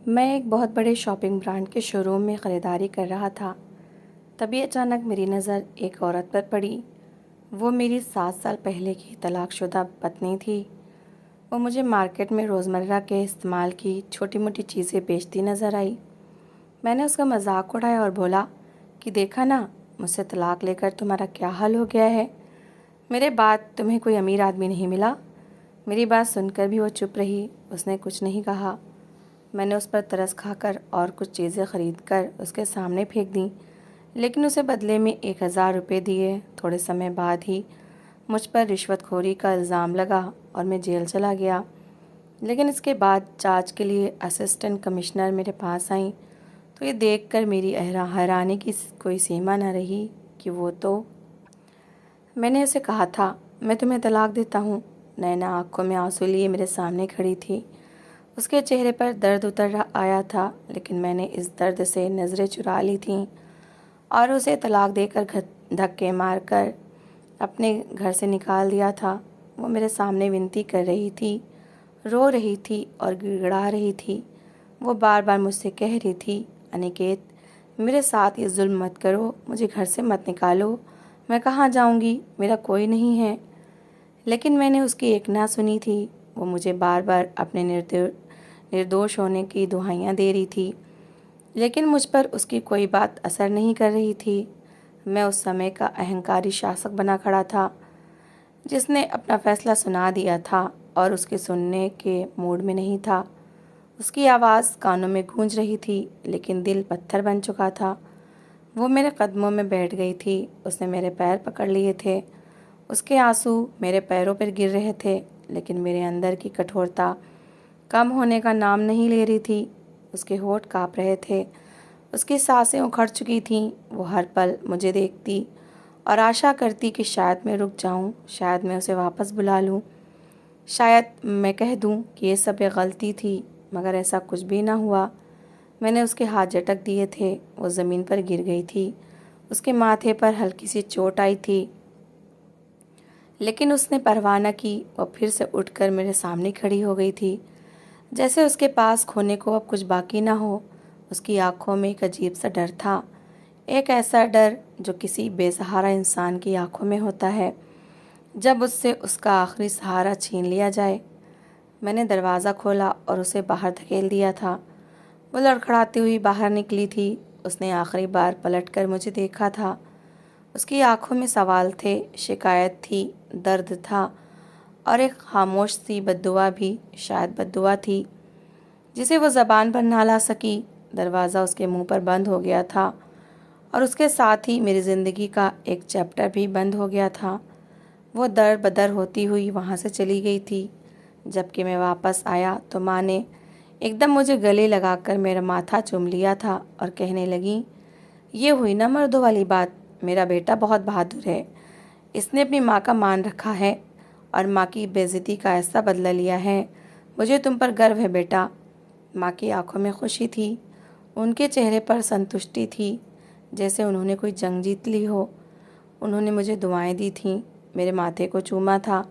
मैं एक बहुत बड़े शॉपिंग ब्रांड के शोरूम में ख़रीदारी कर रहा था। तभी अचानक मेरी नज़र एक औरत पर पड़ी। वो मेरी 7 साल पहले की तलाकशुदा पत्नी थी। वो मुझे मार्केट में रोज़मर्रा के इस्तेमाल की छोटी-मोटी चीज़ें बेचती नज़र आई। मैंने उसका मजाक उड़ाया और बोला कि देखा ना, मुझसे तलाक लेकर तुम्हारा क्या हाल हो गया है। मेरे बाद तुम्हें कोई अमीर आदमी नहीं मिला। मेरी बात सुनकर भी वो चुप रही। उसने कुछ नहीं कहा। मैंने उस पर तरस खाकर और कुछ चीज़ें खरीद कर उसके सामने फेंक दी, लेकिन उसे बदले में 1000 रुपये दिए। थोड़े समय बाद ही मुझ पर रिश्वतखोरी का इल्ज़ाम लगा और मैं जेल चला गया। लेकिन इसके बाद जांच के लिए असिस्टेंट कमिश्नर मेरे पास आई, तो ये देखकर मेरी हैरानी की कोई सीमा न रही कि वो तो मैंने उसे कहा था, मैं तुम्हें तलाक देता हूँ। नैना आंखों में आंसू लिए मेरे सामने खड़ी थी। उसके चेहरे पर दर्द उतर आया था, लेकिन मैंने इस दर्द से नज़रें चुरा ली थीं और उसे तलाक देकर धक्के मारकर अपने घर से निकाल दिया था। वो मेरे सामने विनती कर रही थी, रो रही थी और गिड़गिड़ा रही थी। वो बार बार मुझसे कह रही थी, अनिकेत, मेरे साथ ये जुल्म मत करो, मुझे घर से मत निकालो। मैं कहाँ जाऊँगी, मेरा कोई नहीं है। लेकिन मैंने उसकी एक ना सुनी थी। वो मुझे बार बार अपने निर्दोष होने की दुहाइयाँ दे रही थी, लेकिन मुझ पर उसकी कोई बात असर नहीं कर रही थी। मैं उस समय का अहंकारी शासक बना खड़ा था, जिसने अपना फैसला सुना दिया था और उसके सुनने के मूड में नहीं था। उसकी आवाज़ कानों में गूंज रही थी, लेकिन दिल पत्थर बन चुका था। वो मेरे कदमों में बैठ गई थी। उसने मेरे पैर पकड़ लिए थे। उसके आंसू मेरे पैरों पर गिर रहे थे, लेकिन मेरे अंदर की कठोरता कम होने का नाम नहीं ले रही थी। उसके होंठ काँप रहे थे। उसकी सांसें उखड़ चुकी थीं। वो हर पल मुझे देखती और आशा करती कि शायद मैं रुक जाऊं, शायद मैं उसे वापस बुला लूं, शायद मैं कह दूं कि ये सब एक गलती थी। मगर ऐसा कुछ भी ना हुआ। मैंने उसके हाथ झटक दिए थे। वो ज़मीन पर गिर गई थी। उसके माथे पर हल्की सी चोट आई थी, लेकिन उसने परवाह न की। वो फिर से उठकर मेरे सामने खड़ी हो गई थी, जैसे उसके पास खोने को अब कुछ बाकी ना हो। उसकी आंखों में एक अजीब सा डर था, एक ऐसा डर जो किसी बेसहारा इंसान की आंखों में होता है जब उससे उसका आखिरी सहारा छीन लिया जाए। मैंने दरवाज़ा खोला और उसे बाहर धकेल दिया था। वो लड़खड़ाती हुई बाहर निकली थी। उसने आखिरी बार पलटकर मुझे देखा था। उसकी आंखों में सवाल थे, शिकायत थी, दर्द था और एक खामोश सी बद्दुआ भी, शायद बद्दुआ थी जिसे वो ज़बान पर ना ला सकी। दरवाज़ा उसके मुंह पर बंद हो गया था और उसके साथ ही मेरी ज़िंदगी का एक चैप्टर भी बंद हो गया था। वो दर बदर होती हुई वहाँ से चली गई थी। जबकि मैं वापस आया तो माँ ने एकदम मुझे गले लगाकर मेरा माथा चूम लिया था और कहने लगी, ये हुई ना मर्दों वाली बात। मेरा बेटा बहुत बहादुर है। इसने अपनी माँ का मान रखा है और माँ की बेइज्जती का ऐसा बदला लिया है। मुझे तुम पर गर्व है बेटा। माँ की आंखों में खुशी थी। उनके चेहरे पर संतुष्टि थी, जैसे उन्होंने कोई जंग जीत ली हो। उन्होंने मुझे दुआएं दी थीं, मेरे माथे को चूमा था,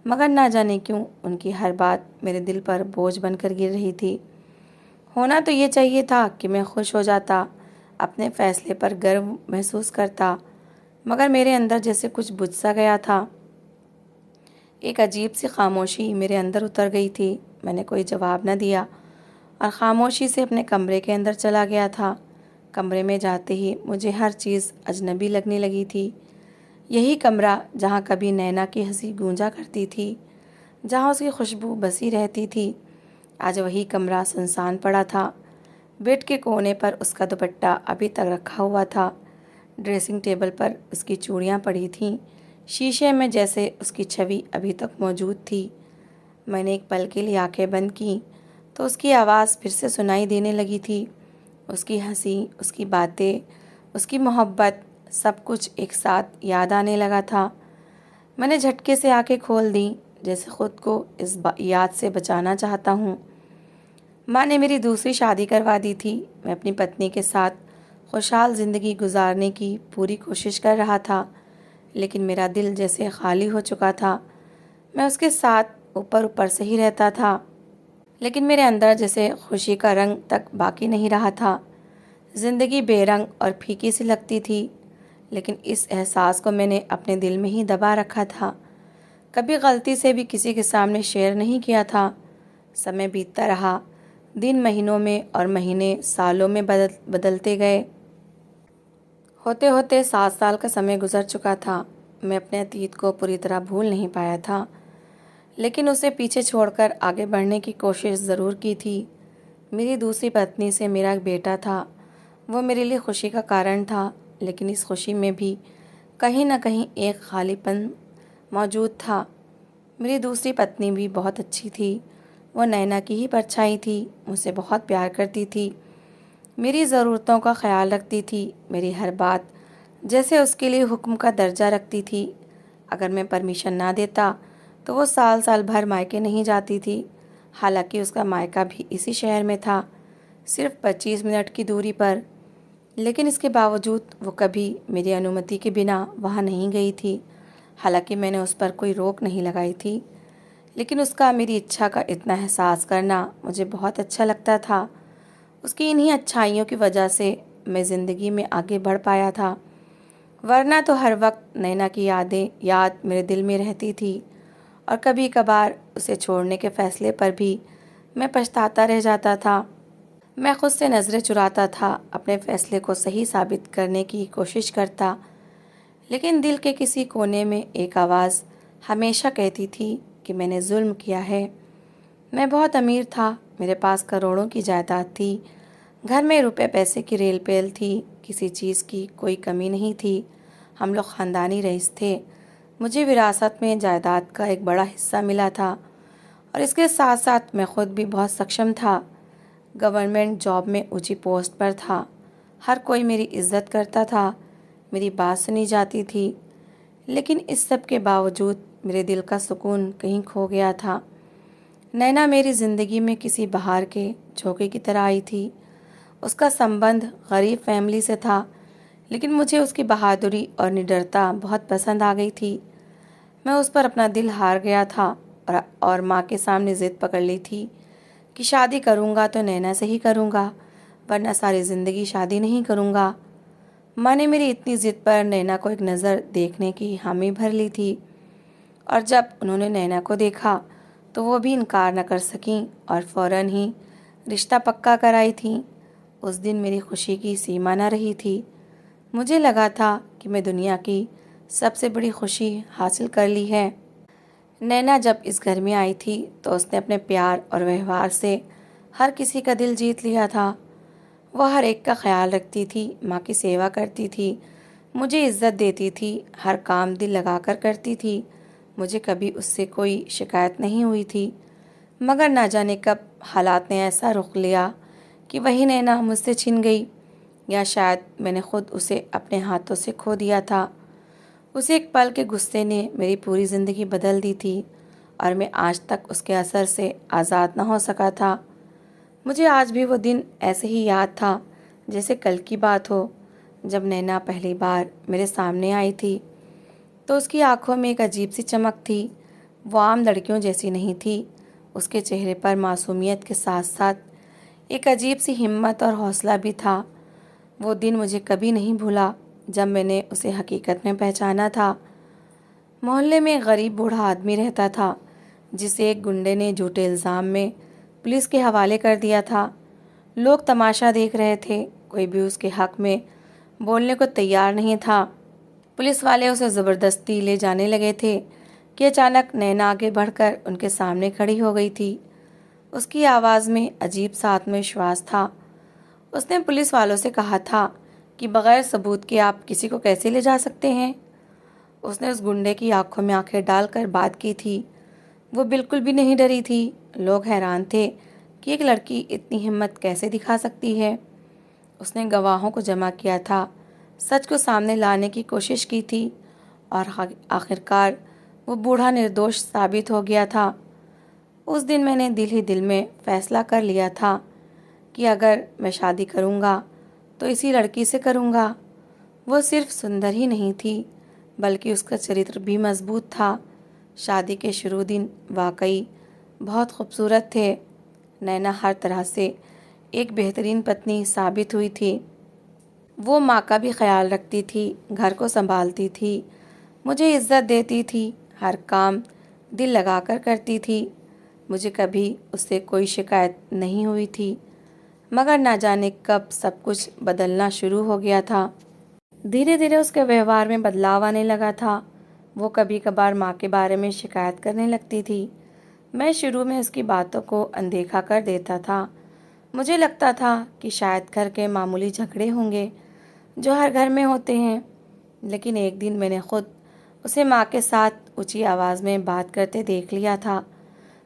मगर ना जाने क्यों उनकी हर बात मेरे दिल पर बोझ बनकर गिर रही थी। होना तो ये चाहिए था कि मैं खुश हो जाता, अपने फैसले पर गर्व महसूस करता, मगर मेरे अंदर जैसे कुछ बुझ सा गया था। एक अजीब सी खामोशी मेरे अंदर उतर गई थी। मैंने कोई जवाब न दिया और खामोशी से अपने कमरे के अंदर चला गया था। कमरे में जाते ही मुझे हर चीज़ अजनबी लगने लगी थी। यही कमरा जहाँ कभी नैना की हंसी गूंजा करती थी, जहाँ उसकी खुशबू बसी रहती थी, आज वही कमरा सुनसान पड़ा था। बेड के कोने पर उसका दुपट्टा अभी तक रखा हुआ था। ड्रेसिंग टेबल पर उसकी चूड़ियाँ पड़ी थीं। शीशे में जैसे उसकी छवि अभी तक मौजूद थी। मैंने एक पल के लिए आंखें बंद की तो उसकी आवाज़ फिर से सुनाई देने लगी थी। उसकी हंसी, उसकी बातें, उसकी मोहब्बत, सब कुछ एक साथ याद आने लगा था। मैंने झटके से आंखें खोल दी, जैसे खुद को इस याद से बचाना चाहता हूँ। माँ ने मेरी दूसरी शादी करवा दी थी। मैं अपनी पत्नी के साथ खुशहाल ज़िंदगी गुजारने की पूरी कोशिश कर रहा था, लेकिन मेरा दिल जैसे खाली हो चुका था। मैं उसके साथ ऊपर ऊपर से ही रहता था, लेकिन मेरे अंदर जैसे खुशी का रंग तक बाकी नहीं रहा था। ज़िंदगी बेरंग और फीकी सी लगती थी, लेकिन इस एहसास को मैंने अपने दिल में ही दबा रखा था। कभी गलती से भी किसी के सामने शेयर नहीं किया था। समय बीतता रहा, दिन महीनों में और महीने सालों में बदलते गए। होते होते 7 साल का समय गुजर चुका था। मैं अपने अतीत को पूरी तरह भूल नहीं पाया था, लेकिन उसे पीछे छोड़कर आगे बढ़ने की कोशिश ज़रूर की थी। मेरी दूसरी पत्नी से मेरा एक बेटा था। वो मेरे लिए खुशी का कारण था, लेकिन इस खुशी में भी कहीं न कहीं एक खालीपन मौजूद था। मेरी दूसरी पत्नी भी बहुत अच्छी थी। वो नैना की ही परछाई थी, मुझसे बहुत प्यार करती थी, मेरी ज़रूरतों का ख्याल रखती थी, मेरी हर बात जैसे उसके लिए हुक्म का दर्जा रखती थी। अगर मैं परमिशन ना देता तो वो साल साल भर मायके नहीं जाती थी। हालांकि उसका मायका भी इसी शहर में था, सिर्फ 25 मिनट की दूरी पर। लेकिन इसके बावजूद वो कभी मेरी अनुमति के बिना वहाँ नहीं गई थी। हालांकि मैंने उस पर कोई रोक नहीं लगाई थी, लेकिन उसका मेरी इच्छा का इतना एहसास करना मुझे बहुत अच्छा लगता था। उसकी इन्हीं अच्छाइयों की वजह से मैं ज़िंदगी में आगे बढ़ पाया था, वरना तो हर वक्त नैना की याद मेरे दिल में रहती थी, और कभी कभार उसे छोड़ने के फ़ैसले पर भी मैं पछताता रह जाता था। मैं खुद से नज़रें चुराता था, अपने फ़ैसले को सही साबित करने की कोशिश करता, लेकिन दिल के किसी कोने में एक आवाज़ हमेशा कहती थी कि मैंने जुल्म किया है। मैं बहुत अमीर था, मेरे पास करोड़ों की जायदाद थी, घर में रुपए पैसे की रेल पेल थी, किसी चीज़ की कोई कमी नहीं थी। हम लोग ख़ानदानी रईस थे। मुझे विरासत में जायदाद का एक बड़ा हिस्सा मिला था, और इसके साथ साथ मैं खुद भी बहुत सक्षम था। गवर्नमेंट जॉब में ऊंची पोस्ट पर था, हर कोई मेरी इज्जत करता था, मेरी बात सुनी जाती थी। लेकिन इस सब के बावजूद मेरे दिल का सुकून कहीं खो गया था। नैना मेरी ज़िंदगी में किसी बहार के झोंके की तरह आई थी। उसका संबंध गरीब फैमिली से था, लेकिन मुझे उसकी बहादुरी और निडरता बहुत पसंद आ गई थी। मैं उस पर अपना दिल हार गया था, और माँ के सामने ज़िद पकड़ ली थी कि शादी करूँगा तो नैना से ही करूँगा, वरना सारी ज़िंदगी शादी नहीं करूँगा। माँ ने मेरी इतनी ज़िद पर नैना को एक नज़र देखने की हामी भर ली थी, और जब उन्होंने नैना को देखा तो वो भी इनकार न कर सकीं और फ़ौरन ही रिश्ता पक्का कराई थीं। उस दिन मेरी खुशी की सीमा न रही थी। मुझे लगा था कि मैं दुनिया की सबसे बड़ी खुशी हासिल कर ली है। नैना जब इस घर में आई थी तो उसने अपने प्यार और व्यवहार से हर किसी का दिल जीत लिया था। वह हर एक का ख्याल रखती थी, माँ की सेवा करती थी, मुझे इज्जत देती थी, हर काम दिल लगाकर करती थी। मुझे कभी उससे कोई शिकायत नहीं हुई थी। मगर ना जाने कब हालात ने ऐसा रुख लिया कि वही नैना मुझसे छिन गई, या शायद मैंने खुद उसे अपने हाथों से खो दिया था। उसे एक पल के गुस्से ने मेरी पूरी ज़िंदगी बदल दी थी, और मैं आज तक उसके असर से आज़ाद न हो सका था। मुझे आज भी वो दिन ऐसे ही याद था जैसे कल की बात हो। जब नैना पहली बार मेरे सामने आई थी तो उसकी आंखों में एक अजीब सी चमक थी। वो आम लड़कियों जैसी नहीं थी। उसके चेहरे पर मासूमियत के साथ साथ एक अजीब सी हिम्मत और हौसला भी था। वो दिन मुझे कभी नहीं भूला जब मैंने उसे हकीकत में पहचाना था। मोहल्ले में एक गरीब बूढ़ा आदमी रहता था, जिसे एक गुंडे ने झूठे इल्ज़ाम में पुलिस के हवाले कर दिया था। लोग तमाशा देख रहे थे, कोई भी उसके हक में बोलने को तैयार नहीं था। पुलिस वाले उसे ज़बरदस्ती ले जाने लगे थे कि अचानक नैना आगे बढ़कर उनके सामने खड़ी हो गई थी। उसकी आवाज़ में अजीब सा आत्मविश्वास था। उसने पुलिस वालों से कहा था कि बगैर सबूत के आप किसी को कैसे ले जा सकते हैं। उसने उस गुंडे की आंखों में आंखें डालकर बात की थी। वो बिल्कुल भी नहीं डरी थी। लोग हैरान थे कि एक लड़की इतनी हिम्मत कैसे दिखा सकती है। उसने गवाहों को जमा किया था, सच को सामने लाने की कोशिश की थी, और आखिरकार वो बूढ़ा निर्दोष साबित हो गया था। उस दिन मैंने दिल ही दिल में फैसला कर लिया था कि अगर मैं शादी करूँगा तो इसी लड़की से करूँगा। वो सिर्फ सुंदर ही नहीं थी, बल्कि उसका चरित्र भी मजबूत था। शादी के शुरू दिन वाकई बहुत खूबसूरत थे, नैना हर तरह से एक बेहतरीन पत्नी साबित हुई थी। वो माँ का भी ख्याल रखती थी, घर को संभालती थी, मुझे इज्जत देती थी, हर काम दिल लगाकर करती थी। मुझे कभी उससे कोई शिकायत नहीं हुई थी। मगर ना जाने कब सब कुछ बदलना शुरू हो गया था। धीरे धीरे उसके व्यवहार में बदलाव आने लगा था। वो कभी कभार माँ के बारे में शिकायत करने लगती थी। मैं शुरू में उसकी बातों को अनदेखा कर देता था। मुझे लगता था कि शायद घर के मामूली झगड़े होंगे जो हर घर में होते हैं। लेकिन एक दिन मैंने खुद उसे माँ के साथ ऊंची आवाज़ में बात करते देख लिया था।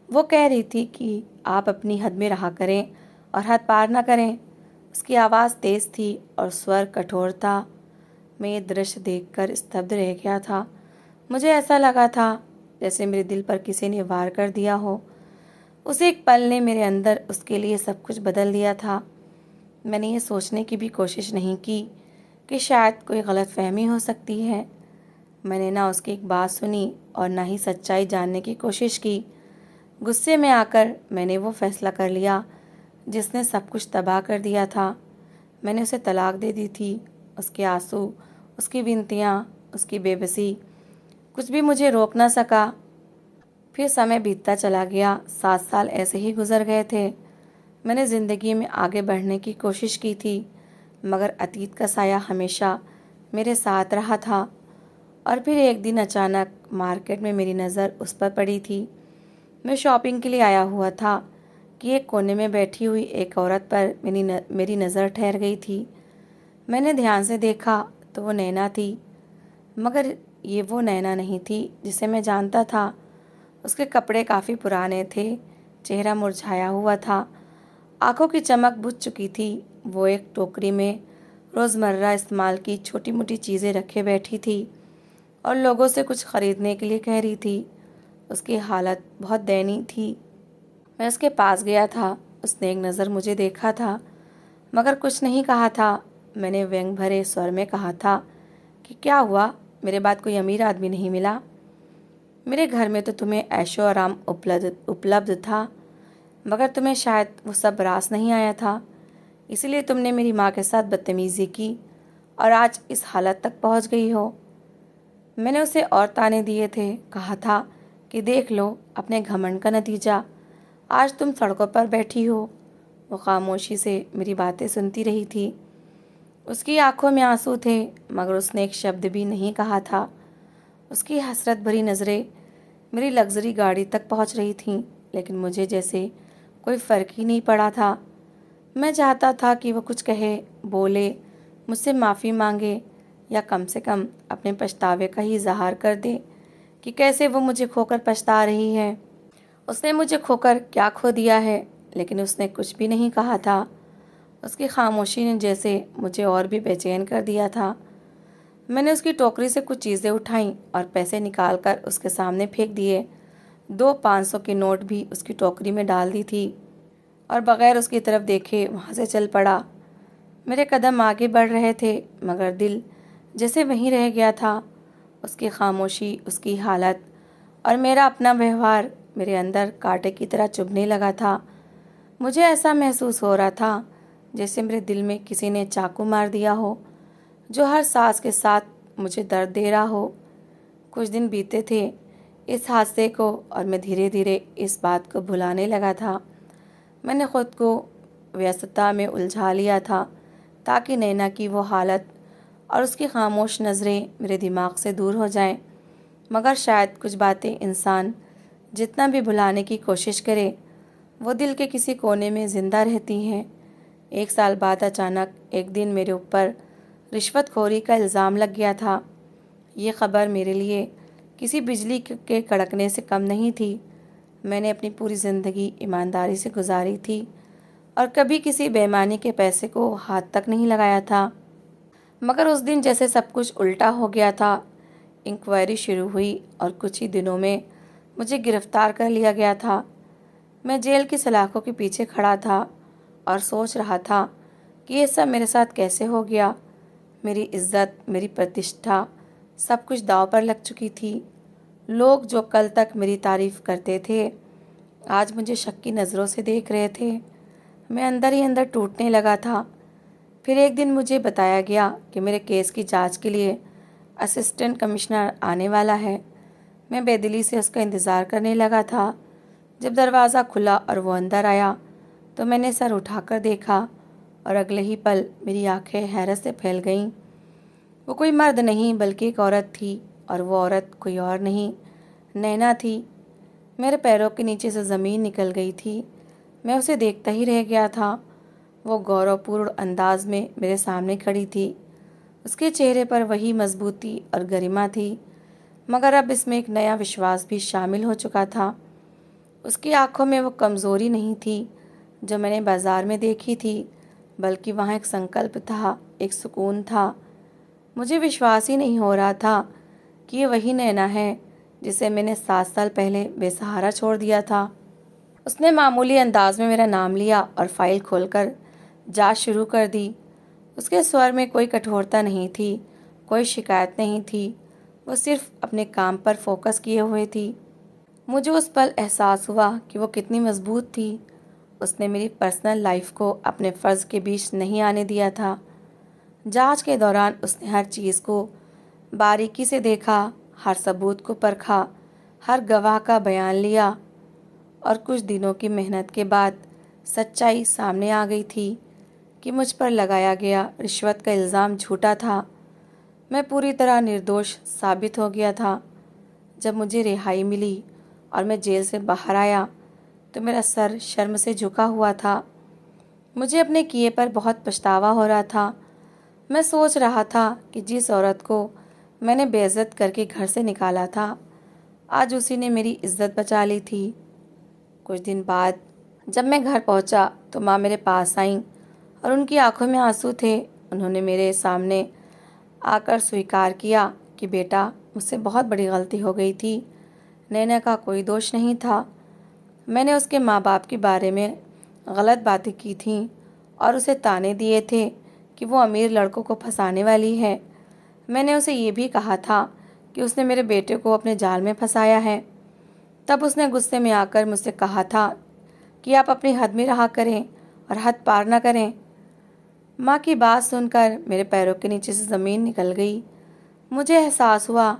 वो कह रही थी कि आप अपनी हद में रहा करें और हद पार ना करें। उसकी आवाज़ तेज़ थी और स्वर कठोर था। मैं ये दृश्य देखकर स्तब्ध रह गया था। मुझे ऐसा लगा था जैसे मेरे दिल पर किसी ने वार कर दिया हो। उस एक पल ने मेरे अंदर उसके लिए सब कुछ बदल दिया था। मैंने ये सोचने की भी कोशिश नहीं की कि शायद कोई गलतफहमी हो सकती है। मैंने ना उसकी एक बात सुनी और ना ही सच्चाई जानने की कोशिश की। गुस्से में आकर मैंने वो फैसला कर लिया जिसने सब कुछ तबाह कर दिया था। मैंने उसे तलाक दे दी थी। उसके आंसू, उसकी विनतियाँ, उसकी बेबसी, कुछ भी मुझे रोक ना सका। फिर समय बीतता चला गया। 7 साल ऐसे ही गुजर गए थे। मैंने ज़िंदगी में आगे बढ़ने की कोशिश की थी, मगर अतीत का साया हमेशा मेरे साथ रहा था। और फिर एक दिन अचानक मार्केट में मेरी नज़र उस पर पड़ी थी। मैं शॉपिंग के लिए आया हुआ था कि एक कोने में बैठी हुई एक औरत पर मेरी नज़र ठहर गई थी। मैंने ध्यान से देखा तो वो नैना थी, मगर ये वो नैना नहीं थी जिसे मैं जानता था। उसके कपड़े काफ़ी पुराने थे, चेहरा मुरझाया हुआ था, आंखों की चमक बुझ चुकी थी। वो एक टोकरी में रोज़मर्रा इस्तेमाल की छोटी मोटी चीज़ें रखे बैठी थी और लोगों से कुछ ख़रीदने के लिए कह रही थी। उसकी हालत बहुत दयनीय थी। मैं उसके पास गया था। उसने एक नज़र मुझे देखा था, मगर कुछ नहीं कहा था। मैंने व्यंग भरे स्वर में कहा था कि क्या हुआ, मेरे बाद कोई अमीर आदमी नहीं मिला? मेरे घर में तो तुम्हें ऐशो आराम उपलब्ध था, मगर तुम्हें शायद वो सब रास नहीं आया था। इसलिए तुमने मेरी माँ के साथ बदतमीज़ी की और आज इस हालत तक पहुँच गई हो। मैंने उसे और ताने दिए थे, कहा था कि देख लो अपने घमंड का नतीजा, आज तुम सड़कों पर बैठी हो। वो खामोशी से मेरी बातें सुनती रही थी। उसकी आंखों में आंसू थे, मगर उसने एक शब्द भी नहीं कहा था। उसकी हसरत भरी नज़रें मेरी लग्जरी गाड़ी तक पहुंच रही थीं, लेकिन मुझे जैसे कोई फ़र्क ही नहीं पड़ा था। मैं चाहता था कि वो कुछ कहे, बोले, मुझसे माफ़ी मांगे, या कम से कम अपने पछतावे का ही इजहार कर दे कि कैसे वो मुझे खोकर पछता रही है। उसने मुझे खोकर क्या खो दिया है, लेकिन उसने कुछ भी नहीं कहा था। उसकी खामोशी ने जैसे मुझे और भी बेचैन कर दिया था। मैंने उसकी टोकरी से कुछ चीज़ें उठाईं और पैसे निकालकर उसके सामने फेंक दिए। 2 500 के नोट भी उसकी टोकरी में डाल दी थी और बगैर उसकी तरफ देखे वहाँ से चल पड़ा। मेरे कदम आगे बढ़ रहे थे, मगर दिल जैसे वहीं रह गया था। उसकी खामोशी, उसकी हालत और मेरा अपना व्यवहार मेरे अंदर कांटे की तरह चुभने लगा था। मुझे ऐसा महसूस हो रहा था जैसे मेरे दिल में किसी ने चाकू मार दिया हो, जो हर सांस के साथ मुझे दर्द दे रहा हो। कुछ दिन बीते थे इस हादसे को और मैं धीरे धीरे इस बात को भुलाने लगा था। मैंने खुद को व्यस्तता में उलझा लिया था ताकि नैना की वो हालत और उसकी खामोश नज़रें मेरे दिमाग से दूर हो जाएं। मगर शायद कुछ बातें इंसान जितना भी भुलाने की कोशिश करे, वो दिल के किसी कोने में ज़िंदा रहती हैं। 1 साल बाद अचानक एक दिन मेरे ऊपर रिश्वतखोरी का इल्ज़ाम लग गया था। ये खबर मेरे लिए किसी बिजली के कड़कने से कम नहीं थी। मैंने अपनी पूरी ज़िंदगी ईमानदारी से गुजारी थी और कभी किसी बेईमानी के पैसे को हाथ तक नहीं लगाया था। मगर उस दिन जैसे सब कुछ उल्टा हो गया था। इंक्वायरी शुरू हुई और कुछ ही दिनों में मुझे गिरफ्तार कर लिया गया था। मैं जेल की सलाखों के पीछे खड़ा था और सोच रहा था कि ये सब मेरे साथ कैसे हो गया। मेरी इज्जत, मेरी प्रतिष्ठा, सब कुछ दांव पर लग चुकी थी। लोग जो कल तक मेरी तारीफ करते थे, आज मुझे शक की नज़रों से देख रहे थे। मैं अंदर ही अंदर टूटने लगा था। फिर एक दिन मुझे बताया गया कि मेरे केस की जांच के लिए असिस्टेंट कमिश्नर आने वाला है। मैं बेदिली से उसका इंतज़ार करने लगा था। जब दरवाज़ा खुला और वो अंदर आया तो मैंने सर उठाकर देखा और अगले ही पल मेरी आंखें हैरत से फैल गईं। वो कोई मर्द नहीं बल्कि एक औरत थी, और वो औरत कोई और नहीं, नैना थी। मेरे पैरों के नीचे से ज़मीन निकल गई थी। मैं उसे देखता ही रह गया था। वो गौरवपूर्ण अंदाज में मेरे सामने खड़ी थी। उसके चेहरे पर वही मजबूती और गरिमा थी, मगर अब इसमें एक नया विश्वास भी शामिल हो चुका था। उसकी आंखों में वो कमज़ोरी नहीं थी जो मैंने बाजार में देखी थी, बल्कि वहाँ एक संकल्प था, एक सुकून था। मुझे विश्वास ही नहीं हो रहा था कि ये वही नैना है जिसे मैंने 7 साल पहले बेसहारा छोड़ दिया था। उसने मामूली अंदाज में मेरा नाम लिया और फाइल खोलकर जांच शुरू कर दी। उसके स्वर में कोई कठोरता नहीं थी, कोई शिकायत नहीं थी। वो सिर्फ अपने काम पर फोकस किए हुए थी। मुझे उस पल एहसास हुआ कि वो कितनी मजबूत थी। उसने मेरी पर्सनल लाइफ को अपने फ़र्ज़ के बीच नहीं आने दिया था। जांच के दौरान उसने हर चीज़ को बारीकी से देखा, हर सबूत को परखा, हर गवाह का बयान लिया, और कुछ दिनों की मेहनत के बाद सच्चाई सामने आ गई थी कि मुझ पर लगाया गया रिश्वत का इल्ज़ाम झूठा था। मैं पूरी तरह निर्दोष साबित हो गया था। जब मुझे रिहाई मिली और मैं जेल से बाहर आया तो मेरा सर शर्म से झुका हुआ था। मुझे अपने किए पर बहुत पछतावा हो रहा था। मैं सोच रहा था कि जिस औरत को मैंने बेइज्जत करके घर से निकाला था, आज उसी ने मेरी इज्जत बचा ली थी। कुछ दिन बाद जब मैं घर पहुंचा तो माँ मेरे पास आईं और उनकी आंखों में आंसू थे। उन्होंने मेरे सामने आकर स्वीकार किया कि बेटा, मुझसे बहुत बड़ी गलती हो गई थी। नैना का कोई दोष नहीं था। मैंने उसके माँ बाप के बारे में गलत बातें की थीं और उसे ताने दिए थे कि वो अमीर लड़कों को फंसाने वाली है। मैंने उसे ये भी कहा था कि उसने मेरे बेटे को अपने जाल में फंसाया है। तब उसने गुस्से में आकर मुझसे कहा था कि आप अपनी हद में रहा करें और हद पार ना करें। माँ की बात सुनकर मेरे पैरों के नीचे से ज़मीन निकल गई। मुझे एहसास हुआ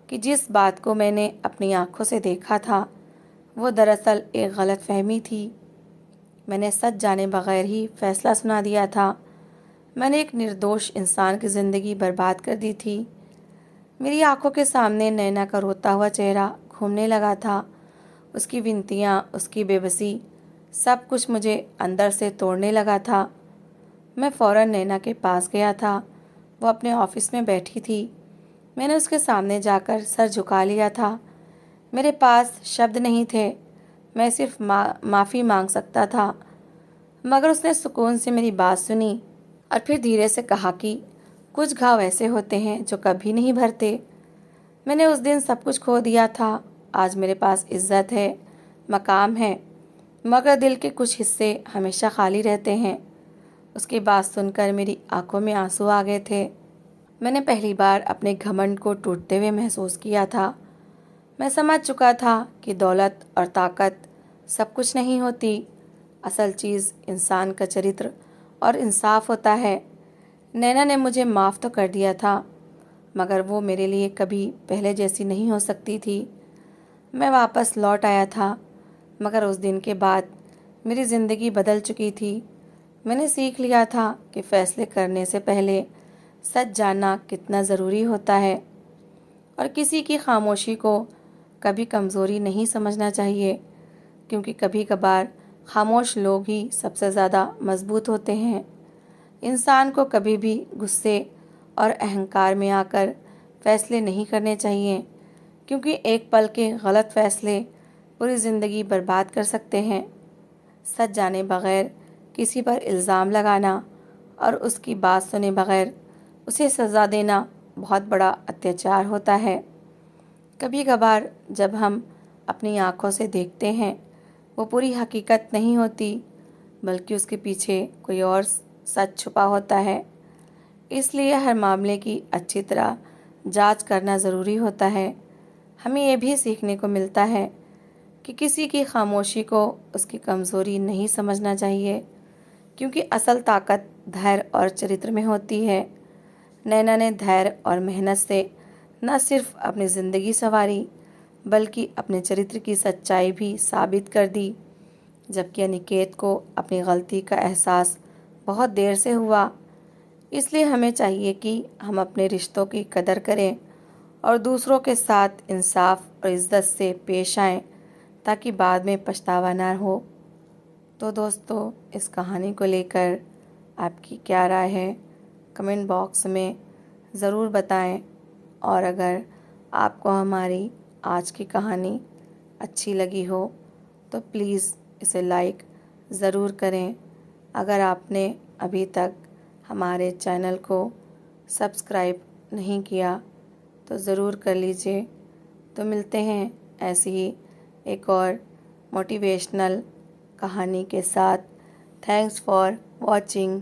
कि जिस बात को मैंने अपनी आंखों से देखा था वो दरअसल एक गलतफहमी थी। मैंने सच जाने बगैर ही फैसला सुना दिया था। मैंने एक निर्दोष इंसान की ज़िंदगी बर्बाद कर दी थी। मेरी आंखों के सामने नैना का रोता हुआ चेहरा घूमने लगा था। उसकी विनतियाँ, उसकी बेबसी, सब कुछ मुझे अंदर से तोड़ने लगा था। मैं फ़ौरन नैना के पास गया था। वो अपने ऑफिस में बैठी थी। मैंने उसके सामने जाकर सर झुका लिया था। मेरे पास शब्द नहीं थे। मैं सिर्फ माफ़ी मांग सकता था। मगर उसने सुकून से मेरी बात सुनी और फिर धीरे से कहा कि कुछ घाव ऐसे होते हैं जो कभी नहीं भरते। मैंने उस दिन सब कुछ खो दिया था। आज मेरे पास इज्जत है, मकाम है, मगर दिल के कुछ हिस्से हमेशा खाली रहते हैं। उसकी बात सुनकर मेरी आंखों में आंसू आ गए थे। मैंने पहली बार अपने घमंड को टूटते हुए महसूस किया था। मैं समझ चुका था कि दौलत और ताकत सब कुछ नहीं होती। असल चीज़ इंसान का चरित्र और इंसाफ होता है। नैना ने मुझे माफ़ तो कर दिया था, मगर वो मेरे लिए कभी पहले जैसी नहीं हो सकती थी। मैं वापस लौट आया था, मगर उस दिन के बाद मेरी ज़िंदगी बदल चुकी थी। मैंने सीख लिया था कि फ़ैसले करने से पहले सच जानना कितना ज़रूरी होता है, और किसी की खामोशी को कभी कमज़ोरी नहीं समझना चाहिए, क्योंकि कभी कभार खामोश लोग ही सबसे ज़्यादा मजबूत होते हैं। इंसान को कभी भी गुस्से और अहंकार में आकर फैसले नहीं करने चाहिए, क्योंकि एक पल के गलत फैसले पूरी ज़िंदगी बर्बाद कर सकते हैं। सच जाने बगैर किसी पर इल्ज़ाम लगाना और उसकी बात सुने बगैर उसे सज़ा देना बहुत बड़ा अत्याचार होता है। कभी कभार जब हम अपनी आँखों से देखते हैं, वो पूरी हकीकत नहीं होती, बल्कि उसके पीछे कोई और सच छुपा होता है। इसलिए हर मामले की अच्छी तरह जांच करना ज़रूरी होता है। हमें ये भी सीखने को मिलता है, कि किसी की खामोशी को उसकी कमज़ोरी नहीं समझना चाहिए, क्योंकि असल ताकत धैर्य और चरित्र में होती है। नैना ने धैर्य और मेहनत से न सिर्फ अपनी ज़िंदगी संवारी, बल्कि अपने चरित्र की सच्चाई भी साबित कर दी। जबकि अनिकेत को अपनी गलती का एहसास बहुत देर से हुआ। इसलिए हमें चाहिए कि हम अपने रिश्तों की कदर करें और दूसरों के साथ इंसाफ और इज्जत से पेश आएं, ताकि बाद में पछतावा ना हो। तो दोस्तों, इस कहानी को लेकर आपकी क्या राय है, कमेंट बॉक्स में ज़रूर बताएं। और अगर आपको हमारी आज की कहानी अच्छी लगी हो तो प्लीज़ इसे लाइक ज़रूर करें। अगर आपने अभी तक हमारे चैनल को सब्सक्राइब नहीं किया तो ज़रूर कर लीजिए। तो मिलते हैं ऐसी ही एक और मोटिवेशनल कहानी के साथ। Thanks for watching.